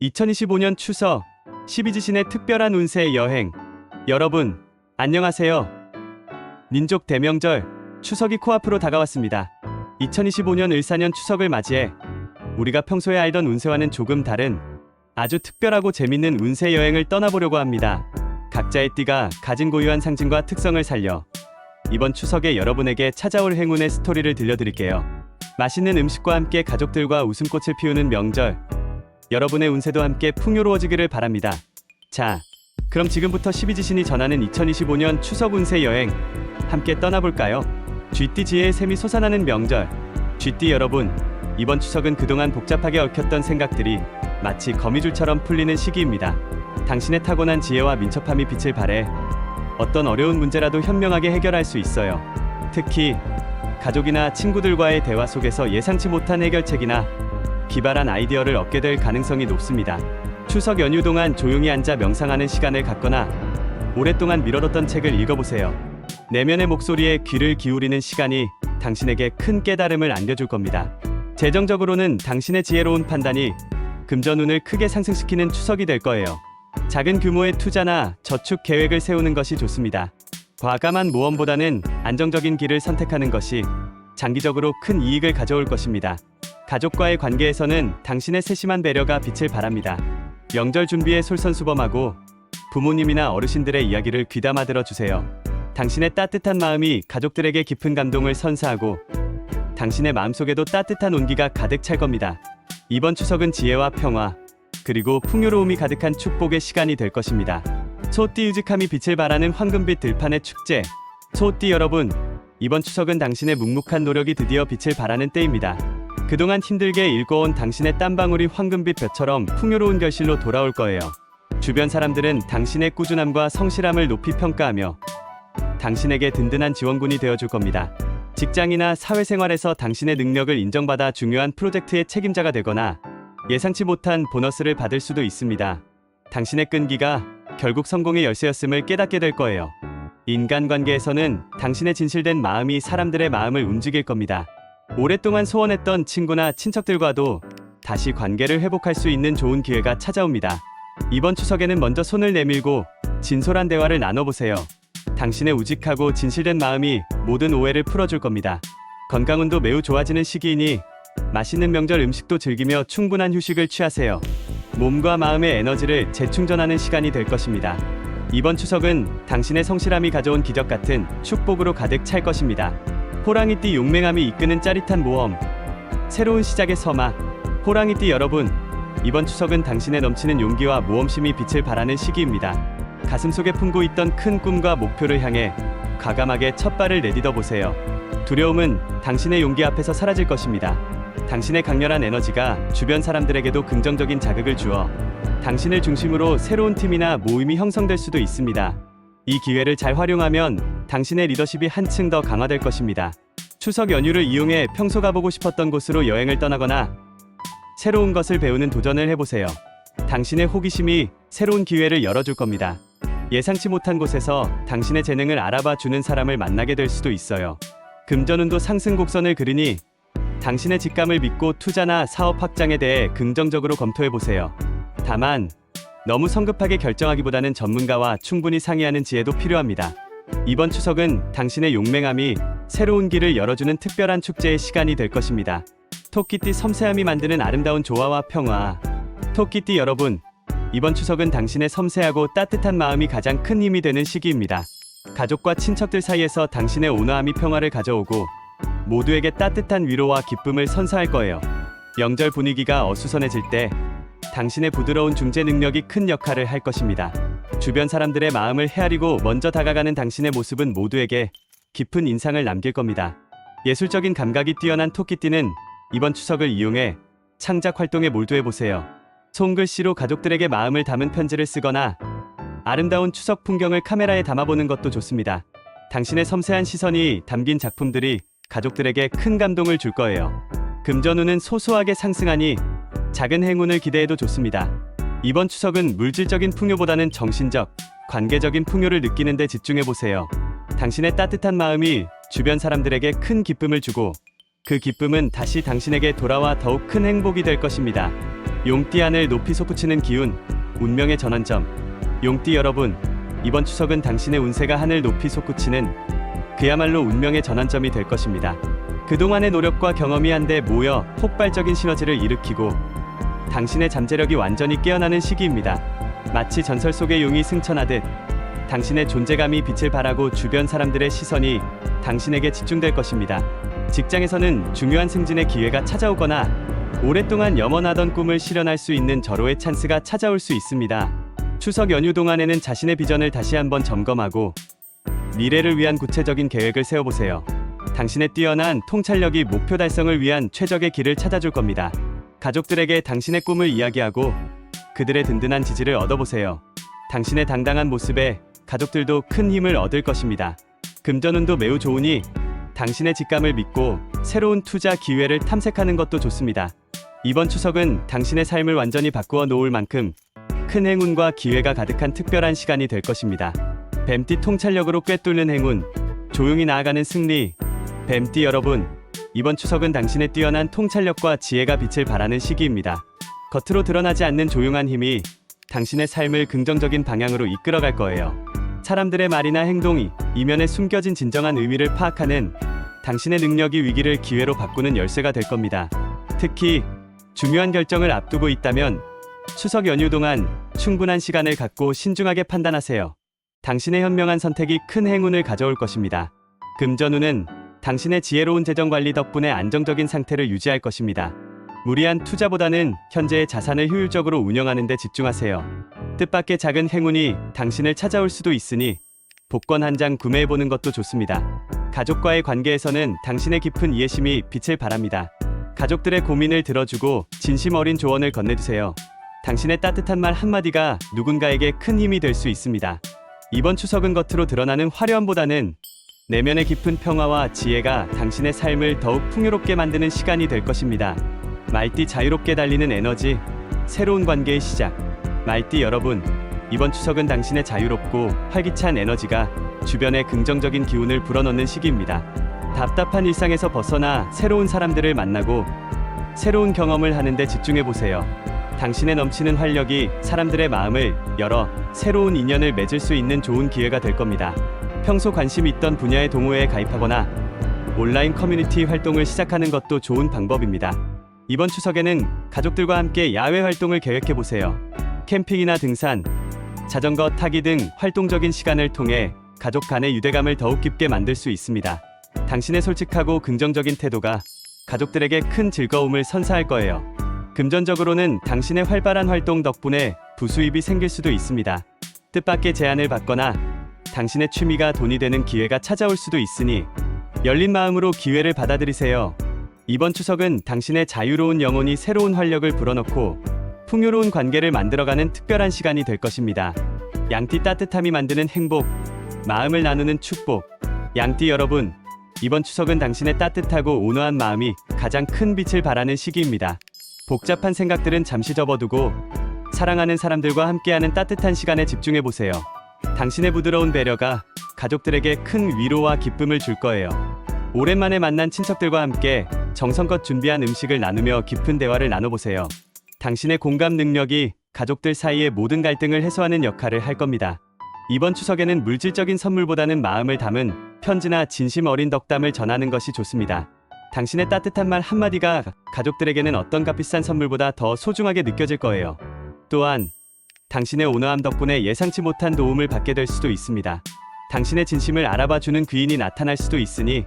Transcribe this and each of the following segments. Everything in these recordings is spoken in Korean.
2025년 추석 12지신의 특별한 운세 여행. 여러분 안녕하세요. 민족 대명절 추석이 코앞으로 다가왔습니다. 2025년 을사년 추석을 맞이해 우리가 평소에 알던 운세와는 조금 다른 아주 특별하고 재밌는 운세 여행을 떠나보려고 합니다. 각자의 띠가 가진 고유한 상징과 특성을 살려 이번 추석에 여러분에게 찾아올 행운의 스토리를 들려드릴게요. 맛있는 음식과 함께 가족들과 웃음꽃을 피우는 명절, 여러분의 운세도 함께 풍요로워지기를 바랍니다. 자, 그럼 지금부터 12지신이 전하는 2025년 추석 운세 여행 함께 떠나볼까요? 쥐띠지의 샘이 솟아나는 명절. 쥐띠 여러분, 이번 추석은 그동안 복잡하게 얽혔던 생각들이 마치 거미줄처럼 풀리는 시기입니다. 당신의 타고난 지혜와 민첩함이 빛을 발해 어떤 어려운 문제라도 현명하게 해결할 수 있어요. 특히 가족이나 친구들과의 대화 속에서 예상치 못한 해결책이나 기발한 아이디어를 얻게 될 가능성이 높습니다. 추석 연휴 동안 조용히 앉아 명상하는 시간을 갖거나 오랫동안 미뤄뒀던 책을 읽어보세요. 내면의 목소리에 귀를 기울이는 시간이 당신에게 큰 깨달음을 안겨줄 겁니다. 재정적으로는 당신의 지혜로운 판단이 금전운을 크게 상승시키는 추석이 될 거예요. 작은 규모의 투자나 저축 계획을 세우는 것이 좋습니다. 과감한 모험보다는 안정적인 길을 선택하는 것이 장기적으로 큰 이익을 가져올 것입니다. 가족과의 관계에서는 당신의 세심한 배려가 빛을 발합니다. 명절 준비에 솔선수범하고 부모님이나 어르신들의 이야기를 귀담아 들어주세요. 당신의 따뜻한 마음이 가족들에게 깊은 감동을 선사하고 당신의 마음속에도 따뜻한 온기가 가득 찰 겁니다. 이번 추석은 지혜와 평화, 그리고 풍요로움이 가득한 축복의 시간이 될 것입니다. 소띠 유직함이 빛을 발하는 황금빛 들판의 축제. 소띠 여러분, 이번 추석은 당신의 묵묵한 노력이 드디어 빛을 발하는 때입니다. 그동안 힘들게 일궈온 당신의 땀방울이 황금빛 볕처럼 풍요로운 결실로 돌아올 거예요. 주변 사람들은 당신의 꾸준함과 성실함을 높이 평가하며 당신에게 든든한 지원군이 되어줄 겁니다. 직장이나 사회생활에서 당신의 능력을 인정받아 중요한 프로젝트의 책임자가 되거나 예상치 못한 보너스를 받을 수도 있습니다. 당신의 끈기가 결국 성공의 열쇠였음을 깨닫게 될 거예요. 인간관계에서는 당신의 진실된 마음이 사람들의 마음을 움직일 겁니다. 오랫동안 소원했던 친구나 친척들과도 다시 관계를 회복할 수 있는 좋은 기회가 찾아옵니다. 이번 추석에는 먼저 손을 내밀고 진솔한 대화를 나눠보세요. 당신의 우직하고 진실된 마음이 모든 오해를 풀어줄 겁니다. 건강운도 매우 좋아지는 시기이니 맛있는 명절 음식도 즐기며 충분한 휴식을 취하세요. 몸과 마음의 에너지를 재충전하는 시간이 될 것입니다. 이번 추석은 당신의 성실함이 가져온 기적 같은 축복으로 가득 찰 것입니다. 호랑이띠 용맹함이 이끄는 짜릿한 모험. 새로운 시작의 서막. 호랑이띠 여러분, 이번 추석은 당신의 넘치는 용기와 모험심이 빛을 발하는 시기입니다. 가슴속에 품고 있던 큰 꿈과 목표를 향해 과감하게 첫 발을 내딛어 보세요. 두려움은 당신의 용기 앞에서 사라질 것입니다. 당신의 강렬한 에너지가 주변 사람들에게도 긍정적인 자극을 주어 당신을 중심으로 새로운 팀이나 모임이 형성될 수도 있습니다. 이 기회를 잘 활용하면 당신의 리더십이 한층 더 강화될 것입니다. 추석 연휴를 이용해 평소 가보고 싶었던 곳으로 여행을 떠나거나 새로운 것을 배우는 도전을 해보세요. 당신의 호기심이 새로운 기회를 열어줄 겁니다. 예상치 못한 곳에서 당신의 재능을 알아봐 주는 사람을 만나게 될 수도 있어요. 금전운도 상승 곡선을 그리니 당신의 직감을 믿고 투자나 사업 확장에 대해 긍정적으로 검토해보세요. 다만 너무 성급하게 결정하기보다는 전문가와 충분히 상의하는 지혜도 필요합니다. 이번 추석은 당신의 용맹함이 새로운 길을 열어주는 특별한 축제의 시간이 될 것입니다. 토끼띠 섬세함이 만드는 아름다운 조화와 평화. 토끼띠 여러분, 이번 추석은 당신의 섬세하고 따뜻한 마음이 가장 큰 힘이 되는 시기입니다. 가족과 친척들 사이에서 당신의 온화함이 평화를 가져오고 모두에게 따뜻한 위로와 기쁨을 선사할 거예요. 명절 분위기가 어수선해질 때 당신의 부드러운 중재 능력이 큰 역할을 할 것입니다. 주변 사람들의 마음을 헤아리고 먼저 다가가는 당신의 모습은 모두에게 깊은 인상을 남길 겁니다. 예술적인 감각이 뛰어난 토끼띠는 이번 추석을 이용해 창작 활동에 몰두해보세요. 손글씨로 가족들에게 마음을 담은 편지를 쓰거나 아름다운 추석 풍경을 카메라에 담아보는 것도 좋습니다. 당신의 섬세한 시선이 담긴 작품들이 가족들에게 큰 감동을 줄 거예요. 금전운은 소소하게 상승하니 작은 행운을 기대해도 좋습니다. 이번 추석은 물질적인 풍요보다는 정신적, 관계적인 풍요를 느끼는 데 집중해보세요. 당신의 따뜻한 마음이 주변 사람들에게 큰 기쁨을 주고 그 기쁨은 다시 당신에게 돌아와 더욱 큰 행복이 될 것입니다. 용띠 하늘 높이 솟구치는 기운, 운명의 전환점. 용띠 여러분, 이번 추석은 당신의 운세가 하늘 높이 솟구치는 그야말로 운명의 전환점이 될 것입니다. 그동안의 노력과 경험이 한데 모여 폭발적인 시너지를 일으키고 당신의 잠재력이 완전히 깨어나는 시기입니다. 마치 전설 속의 용이 승천하듯 당신의 존재감이 빛을 발하고 주변 사람들의 시선이 당신에게 집중될 것입니다. 직장에서는 중요한 승진의 기회가 찾아오거나 오랫동안 염원하던 꿈을 실현할 수 있는 절호의 찬스가 찾아올 수 있습니다. 추석 연휴 동안에는 자신의 비전을 다시 한번 점검하고 미래를 위한 구체적인 계획을 세워보세요. 당신의 뛰어난 통찰력이 목표 달성을 위한 최적의 길을 찾아줄 겁니다. 가족들에게 당신의 꿈을 이야기하고 그들의 든든한 지지를 얻어보세요. 당신의 당당한 모습에 가족들도 큰 힘을 얻을 것입니다. 금전운도 매우 좋으니 당신의 직감을 믿고 새로운 투자 기회를 탐색하는 것도 좋습니다. 이번 추석은 당신의 삶을 완전히 바꾸어 놓을 만큼 큰 행운과 기회가 가득한 특별한 시간이 될 것입니다. 뱀띠 통찰력으로 꿰뚫는 행운, 조용히 나아가는 승리. 뱀띠 여러분, 이번 추석은 당신의 뛰어난 통찰력과 지혜가 빛을 발하는 시기입니다. 겉으로 드러나지 않는 조용한 힘이 당신의 삶을 긍정적인 방향으로 이끌어갈 거예요. 사람들의 말이나 행동이 이면에 숨겨진 진정한 의미를 파악하는 당신의 능력이 위기를 기회로 바꾸는 열쇠가 될 겁니다. 특히 중요한 결정을 앞두고 있다면 추석 연휴 동안 충분한 시간을 갖고 신중하게 판단하세요. 당신의 현명한 선택이 큰 행운을 가져올 것입니다. 금전운은 당신의 지혜로운 재정 관리 덕분에 안정적인 상태를 유지할 것입니다. 무리한 투자보다는 현재의 자산을 효율적으로 운영하는 데 집중하세요. 뜻밖의 작은 행운이 당신을 찾아올 수도 있으니 복권 한 장 구매해보는 것도 좋습니다. 가족과의 관계에서는 당신의 깊은 이해심이 빛을 발합니다. 가족들의 고민을 들어주고 진심 어린 조언을 건네주세요. 당신의 따뜻한 말 한마디가 누군가에게 큰 힘이 될 수 있습니다. 이번 추석은 겉으로 드러나는 화려함보다는 내면의 깊은 평화와 지혜가 당신의 삶을 더욱 풍요롭게 만드는 시간이 될 것입니다. 말띠 자유롭게 달리는 에너지, 새로운 관계의 시작. 말띠 여러분, 이번 추석은 당신의 자유롭고 활기찬 에너지가 주변에 긍정적인 기운을 불어넣는 시기입니다. 답답한 일상에서 벗어나 새로운 사람들을 만나고 새로운 경험을 하는데 집중해보세요. 당신의 넘치는 활력이 사람들의 마음을 열어 새로운 인연을 맺을 수 있는 좋은 기회가 될 겁니다. 평소 관심 있던 분야의 동호회에 가입하거나 온라인 커뮤니티 활동을 시작하는 것도 좋은 방법입니다. 이번 추석에는 가족들과 함께 야외 활동을 계획해보세요. 캠핑이나 등산, 자전거 타기 등 활동적인 시간을 통해 가족 간의 유대감을 더욱 깊게 만들 수 있습니다. 당신의 솔직하고 긍정적인 태도가 가족들에게 큰 즐거움을 선사할 거예요. 금전적으로는 당신의 활발한 활동 덕분에 부수입이 생길 수도 있습니다. 뜻밖의 제안을 받거나 당신의 취미가 돈이 되는 기회가 찾아올 수도 있으니 열린 마음으로 기회를 받아들이세요. 이번 추석은 당신의 자유로운 영혼이 새로운 활력을 불어넣고 풍요로운 관계를 만들어가는 특별한 시간이 될 것입니다. 양띠 따뜻함이 만드는 행복, 마음을 나누는 축복. 양띠 여러분, 이번 추석은 당신의 따뜻하고 온화한 마음이 가장 큰 빛을 발하는 시기입니다. 복잡한 생각들은 잠시 접어두고 사랑하는 사람들과 함께하는 따뜻한 시간에 집중해보세요. 당신의 부드러운 배려가 가족들에게 큰 위로와 기쁨을 줄 거예요. 오랜만에 만난 친척들과 함께 정성껏 준비한 음식을 나누며 깊은 대화를 나눠보세요. 당신의 공감 능력이 가족들 사이의 모든 갈등을 해소하는 역할을 할 겁니다. 이번 추석에는 물질적인 선물보다는 마음을 담은 편지나 진심 어린 덕담을 전하는 것이 좋습니다. 당신의 따뜻한 말 한마디가 가족들에게는 어떤 값비싼 선물보다 더 소중하게 느껴질 거예요. 또한 당신의 온화함 덕분에 예상치 못한 도움을 받게 될 수도 있습니다. 당신의 진심을 알아봐주는 귀인이 나타날 수도 있으니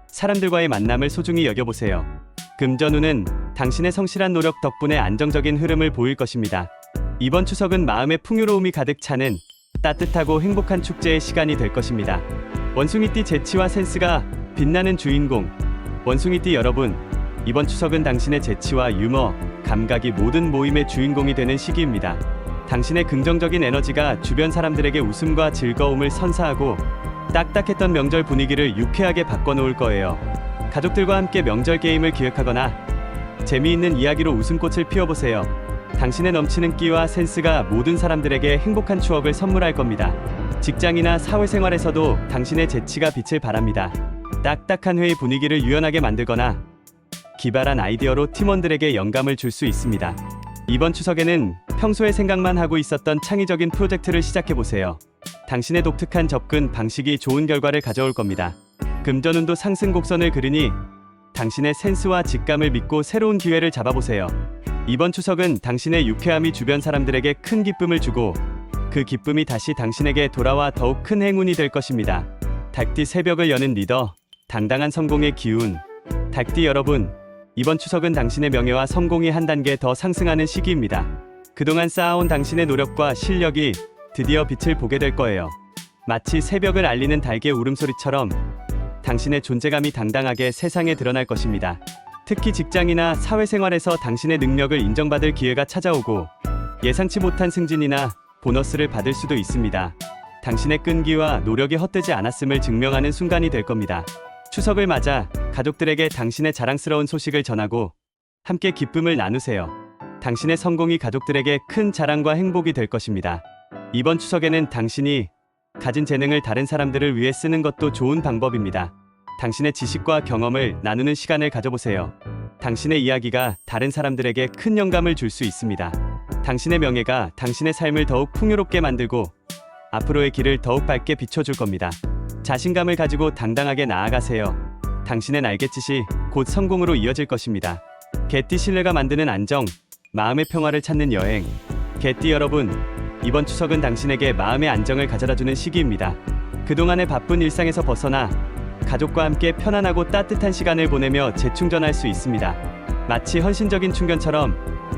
사람들과의 만남을 소중히 여겨보세요. 금전운은 당신의 성실한 노력 덕분에 안정적인 흐름을 보일 것입니다. 이번 추석은 마음의 풍요로움이 가득 차는 따뜻하고 행복한 축제의 시간이 될 것입니다. 원숭이띠 재치와 센스가 빛나는 주인공. 원숭이띠 여러분, 이번 추석은 당신의 재치와 유머, 감각이 모든 모임의 주인공이 되는 시기입니다. 당신의 긍정적인 에너지가 주변 사람들에게 웃음과 즐거움을 선사하고 딱딱했던 명절 분위기를 유쾌하게 바꿔놓을 거예요. 가족들과 함께 명절 게임을 기획하거나 재미있는 이야기로 웃음꽃을 피워보세요. 당신의 넘치는 끼와 센스가 모든 사람들에게 행복한 추억을 선물할 겁니다. 직장이나 사회생활에서도 당신의 재치가 빛을 발합니다. 딱딱한 회의 분위기를 유연하게 만들거나 기발한 아이디어로 팀원들에게 영감을 줄 수 있습니다. 이번 추석에는 평소에 생각만 하고 있었던 창의적인 프로젝트를 시작해보세요. 당신의 독특한 접근 방식이 좋은 결과를 가져올 겁니다. 금전운도 상승 곡선을 그리니 당신의 센스와 직감을 믿고 새로운 기회를 잡아보세요. 이번 추석은 당신의 유쾌함이 주변 사람들에게 큰 기쁨을 주고 그 기쁨이 다시 당신에게 돌아와 더욱 큰 행운이 될 것입니다. 닭띠 새벽을 여는 리더, 당당한 성공의 기운. 닭띠 여러분, 이번 추석은 당신의 명예와 성공이 한 단계 더 상승하는 시기입니다. 그동안 쌓아온 당신의 노력과 실력이 드디어 빛을 보게 될 거예요. 마치 새벽을 알리는 닭의 울음소리처럼 당신의 존재감이 당당하게 세상에 드러날 것입니다. 특히 직장이나 사회생활에서 당신의 능력을 인정받을 기회가 찾아오고 예상치 못한 승진이나 보너스를 받을 수도 있습니다. 당신의 끈기와 노력이 헛되지 않았음을 증명하는 순간이 될 겁니다. 추석을 맞아 가족들에게 당신의 자랑스러운 소식을 전하고 함께 기쁨을 나누세요. 당신의 성공이 가족들에게 큰 자랑과 행복이 될 것입니다. 이번 추석에는 당신이 가진 재능을 다른 사람들을 위해 쓰는 것도 좋은 방법입니다. 당신의 지식과 경험을 나누는 시간을 가져보세요. 당신의 이야기가 다른 사람들에게 큰 영감을 줄 수 있습니다. 당신의 명예가 당신의 삶을 더욱 풍요롭게 만들고 앞으로의 길을 더욱 밝게 비춰줄 겁니다. 자신감을 가지고 당당하게 나아가세요. 당신의 날갯짓이 곧 성공으로 이어질 것입니다. 개띠 신뢰가 만드는 안정, 마음의 평화를 찾는 여행. 개띠 여러분, 이번 추석은 당신에게 마음의 안정을 가져다주는 시기입니다. 그동안의 바쁜 일상에서 벗어나 가족과 함께 편안하고 따뜻한 시간을 보내며 재충전할 수 있습니다. 마치 헌신적인 충견처럼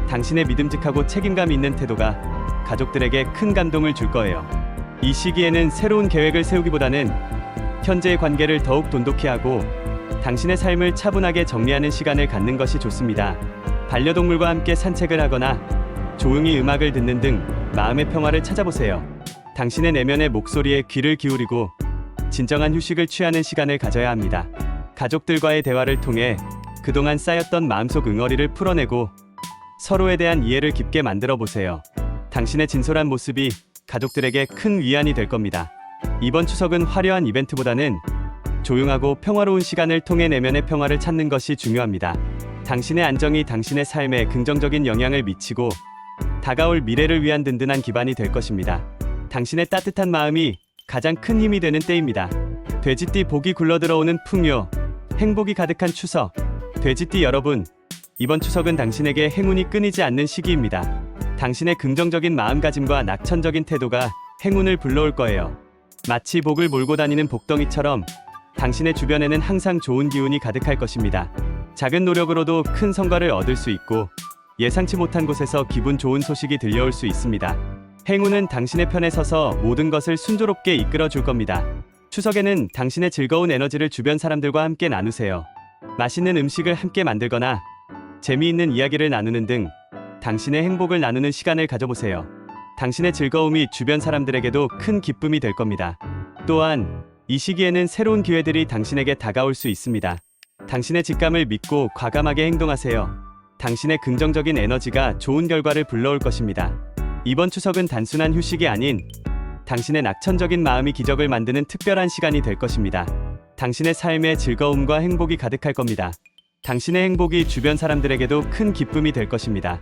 당신의 믿음직하고 책임감 있는 태도가 가족들에게 큰 감동을 줄 거예요. 이 시기에는 새로운 계획을 세우기보다는 현재의 관계를 더욱 돈독히 하고 당신의 삶을 차분하게 정리하는 시간을 갖는 것이 좋습니다. 반려동물과 함께 산책을 하거나 조용히 음악을 듣는 등 마음의 평화를 찾아보세요. 당신의 내면의 목소리에 귀를 기울이고 진정한 휴식을 취하는 시간을 가져야 합니다. 가족들과의 대화를 통해 그동안 쌓였던 마음속 응어리를 풀어내고 서로에 대한 이해를 깊게 만들어 보세요. 당신의 진솔한 모습이 가족들에게 큰 위안이 될 겁니다. 이번 추석은 화려한 이벤트보다는 조용하고 평화로운 시간을 통해 내면의 평화를 찾는 것이 중요합니다. 당신의 안정이 당신의 삶에 긍정적인 영향을 미치고 다가올 미래를 위한 든든한 기반이 될 것입니다. 당신의 따뜻한 마음이 가장 큰 힘이 되는 때입니다. 돼지띠 복이 굴러들어오는 풍요, 행복이 가득한 추석. 돼지띠 여러분, 이번 추석은 당신에게 행운이 끊이지 않는 시기입니다. 당신의 긍정적인 마음가짐과 낙천적인 태도가 행운을 불러올 거예요. 마치 복을 몰고 다니는 복덩이처럼 당신의 주변에는 항상 좋은 기운이 가득할 것입니다. 작은 노력으로도 큰 성과를 얻을 수 있고 예상치 못한 곳에서 기분 좋은 소식이 들려올 수 있습니다. 행운은 당신의 편에 서서 모든 것을 순조롭게 이끌어 줄 겁니다. 추석에는 당신의 즐거운 에너지를 주변 사람들과 함께 나누세요. 맛있는 음식을 함께 만들거나 재미있는 이야기를 나누는 등 당신의 행복을 나누는 시간을 가져보세요. 당신의 즐거움이 주변 사람들에게도 큰 기쁨이 될 겁니다. 또한 이 시기에는 새로운 기회들이 당신에게 다가올 수 있습니다. 당신의 직감을 믿고 과감하게 행동하세요. 당신의 긍정적인 에너지가 좋은 결과를 불러올 것입니다. 이번 추석은 단순한 휴식이 아닌 당신의 낙천적인 마음이 기적을 만드는 특별한 시간이 될 것입니다. 당신의 삶에 즐거움과 행복이 가득할 겁니다. 당신의 행복이 주변 사람들에게도 큰 기쁨이 될 것입니다.